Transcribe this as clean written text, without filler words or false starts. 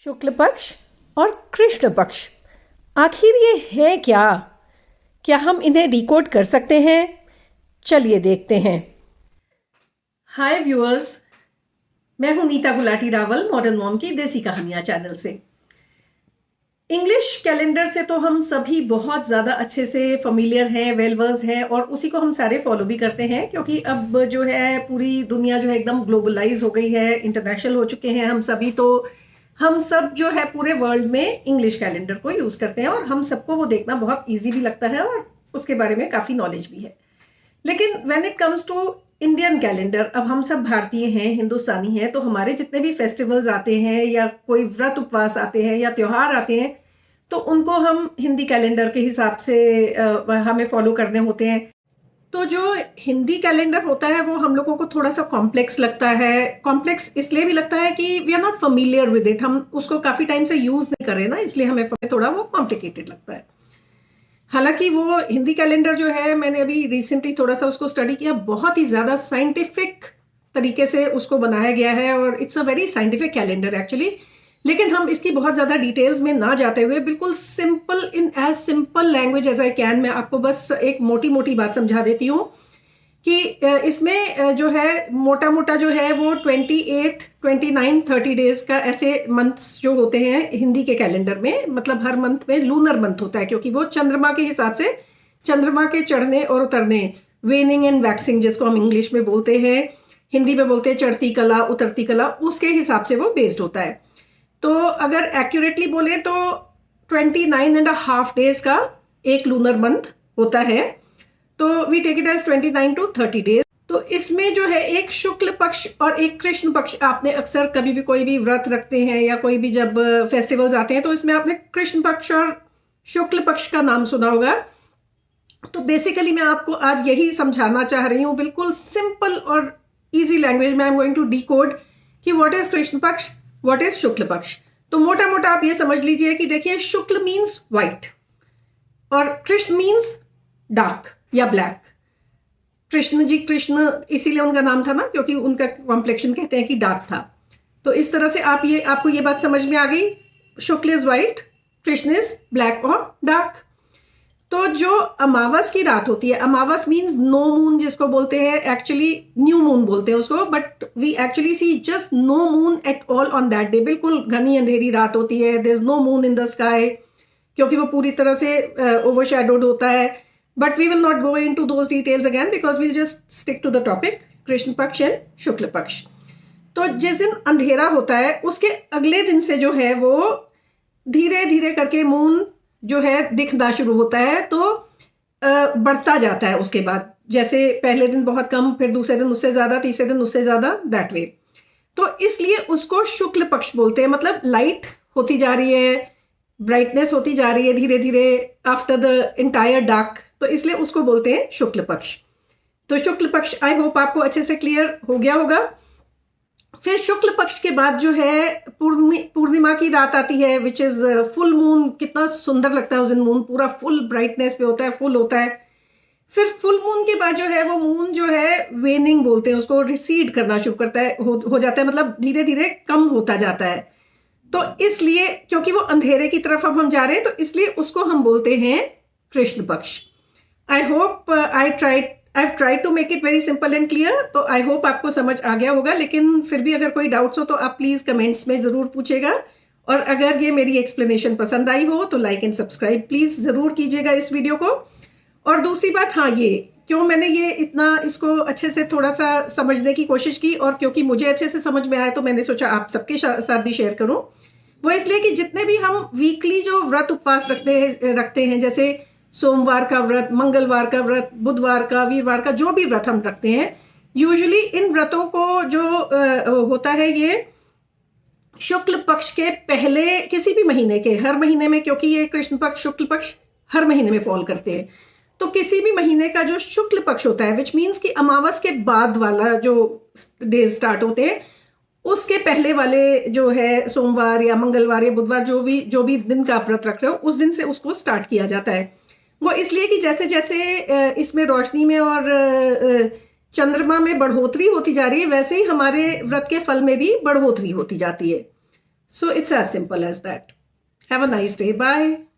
शुक्ल पक्ष और कृष्ण पक्ष आखिर ये है क्या? क्या हम इन्हें डिकोड कर सकते हैं? चलिए देखते हैं। हाय व्यूअर्स, मैं हूं नीता गुलाटी रावल, मॉडर्न मॉम की देसी कहानियां चैनल से। इंग्लिश कैलेंडर से तो हम सभी बहुत ज़्यादा अच्छे से familiar हैं, वेल वर्स्ड हैं और उसी को हम सारे फॉलो भी करते हैं, क्योंकि अब जो है पूरी दुनिया जो है एकदम ग्लोबलाइज हो गई है, इंटरनेशनल हो चुके हैं हम सभी। तो हम सब जो है पूरे वर्ल्ड में इंग्लिश कैलेंडर को यूज़ करते हैं और हम सबको वो देखना बहुत ईजी भी लगता है और उसके बारे में काफ़ी नॉलेज भी है। लेकिन when it comes to Indian calendar, अब हम सब भारतीय हैं, हिंदुस्तानी हैं, तो हमारे जितने भी फेस्टिवल्स आते हैं या कोई व्रत उपवास आते हैं या त्योहार आते हैं, तो उनको हम हिंदी कैलेंडर के हिसाब से हमें फॉलो करने होते हैं। तो जो हिंदी कैलेंडर होता है वो हम लोगों को थोड़ा सा कॉम्प्लेक्स लगता है। कॉम्प्लेक्स इसलिए भी लगता है कि we are not familiar with it, हम उसको काफ़ी टाइम से यूज़ नहीं कर रहे ना, इसलिए हमें थोड़ा वो कॉम्प्लिकेटेड लगता है। हालांकि वो हिंदी कैलेंडर जो है, मैंने अभी रिसेंटली थोड़ा सा उसको स्टडी किया, बहुत ही ज़्यादा साइंटिफिक तरीके से उसको बनाया गया है और it's a very scientific calendar actually. लेकिन हम इसकी बहुत ज़्यादा डिटेल्स में ना जाते हुए बिल्कुल simple, in as simple language as I can, मैं आपको बस एक मोटी मोटी बात समझा देती हूँ कि इसमें जो है मोटा मोटा जो है वो 28, 29, 30 डेज का ऐसे मंथ्स जो होते हैं हिंदी के कैलेंडर में। मतलब हर मंथ में लूनर मंथ होता है, क्योंकि वो चंद्रमा के हिसाब से, चंद्रमा के चढ़ने और उतरने, वेनिंग एंड वैक्सिंग जिसको हम इंग्लिश में बोलते हैं, हिंदी में बोलते हैं चढ़ती कला उतरती कला, उसके हिसाब से वो बेस्ड होता है। तो अगर एक्यूरेटली बोले तो 29.5 डेज का एक लूनर मंथ होता है, तो we take it as 29 to 30 days. तो इसमें जो है एक शुक्ल पक्ष और एक कृष्ण पक्ष, आपने अक्सर कभी भी कोई भी व्रत रखते हैं या कोई भी जब फेस्टिवल्स आते हैं तो इसमें आपने कृष्ण पक्ष और शुक्ल पक्ष का नाम सुना होगा। तो बेसिकली मैं आपको आज यही समझाना चाह रही हूँ, बिल्कुल सिंपल और इजी लैंग्वेज में। I am going to decode कि what is Krishna Paksha, what is शुक्ल पक्ष। तो मोटा मोटा आप ये समझ लीजिए कि देखिए, शुक्ल मीन्स व्हाइट और कृष्ण मीन्स डार्क या ब्लैक। कृष्ण जी, कृष्ण इसीलिए उनका नाम था ना, क्योंकि उनका कॉम्प्लेक्शन कहते हैं कि डार्क था। तो इस तरह से आपको ये बात समझ में आ गई। शुक्ल इज व्हाइट, कृष्ण इज ब्लैक और डार्क। तो जो अमावस की रात होती है, अमावस मीन्स नो मून जिसको बोलते हैं, एक्चुअली न्यू मून बोलते हैं उसको, but we actually see just no moon at all on that day. बिल्कुल घनी अंधेरी रात होती है, there is no moon in the sky, क्योंकि वो पूरी तरह से ओवरशैडोड होता है। But we will not go into those details again, because we'll just stick to the topic Krishna Paksha and शुक्ल पक्ष। तो जिस दिन अंधेरा होता है उसके अगले दिन से जो है वो धीरे धीरे करके मून जो है दिखना शुरू होता है। तो बढ़ता जाता है उसके बाद, जैसे पहले दिन बहुत कम, फिर दूसरे दिन उससे ज्यादा, तीसरे दिन उससे ज्यादा, दैट वे। तो इसलिए उसको शुक्ल पक्ष बोलते हैं। मतलब लाइट होती जा रही है, ब्राइटनेस होती जा रही है धीरे धीरे आफ्टर द इंटायर डार्क, तो इसलिए उसको बोलते हैं शुक्ल पक्ष। तो शुक्ल पक्ष आई होप आपको अच्छे से क्लियर हो गया होगा। फिर शुक्ल पक्ष के बाद जो है पूर्णिमा की रात आती है, विच इज फुल मून। कितना सुंदर लगता है उस दिन, मून पूरा फुल ब्राइटनेस पे होता है, फुल होता है। फिर फुल मून के बाद जो है वो मून जो है वेनिंग बोलते हैं उसको, रिसीड करना शुरू करता है, हो जाता है, मतलब धीरे धीरे कम होता जाता है। तो इसलिए, क्योंकि वो अंधेरे की तरफ अब हम जा रहे हैं, तो इसलिए उसको हम बोलते हैं कृष्ण पक्ष। I hope I've tried to make it very simple and clear, तो आई होप आपको समझ आ गया होगा। लेकिन फिर भी अगर कोई डाउट्स हो तो आप प्लीज कमेंट्स में जरूर पूछेगा, और अगर ये मेरी एक्सप्लेनेशन पसंद आई हो तो लाइक एंड सब्सक्राइब प्लीज जरूर कीजिएगा इस वीडियो को। और दूसरी बात, हाँ, ये क्यों मैंने ये इतना इसको अच्छे से थोड़ा सा समझने की कोशिश की, और क्योंकि मुझे अच्छे से समझ में आया तो मैंने सोचा आप सबके साथ भी शेयर करूं। वो इसलिए कि जितने भी हम वीकली जो व्रत उपवास रखते हैं, जैसे सोमवार का व्रत, मंगलवार का व्रत, बुधवार का, वीरवार का, जो भी व्रत हम रखते हैं, यूजुअली इन व्रतों को जो होता है ये शुक्ल पक्ष के पहले किसी भी महीने के, हर महीने में, क्योंकि ये कृष्ण पक्ष शुक्ल पक्ष हर महीने में फॉल करते हैं, तो किसी भी महीने का जो शुक्ल पक्ष होता है, विच मीन्स कि अमावस के बाद वाला जो डेज स्टार्ट होते हैं, उसके पहले वाले जो है सोमवार या मंगलवार या बुधवार, जो भी दिन का आप व्रत रख रहे हो, उस दिन से उसको स्टार्ट किया जाता है। वो इसलिए कि जैसे जैसे इसमें रोशनी में और चंद्रमा में बढ़ोतरी होती जा रही है, वैसे ही हमारे व्रत के फल में भी बढ़ोतरी होती जाती है। So it's as simple as that. Have a nice day. Bye.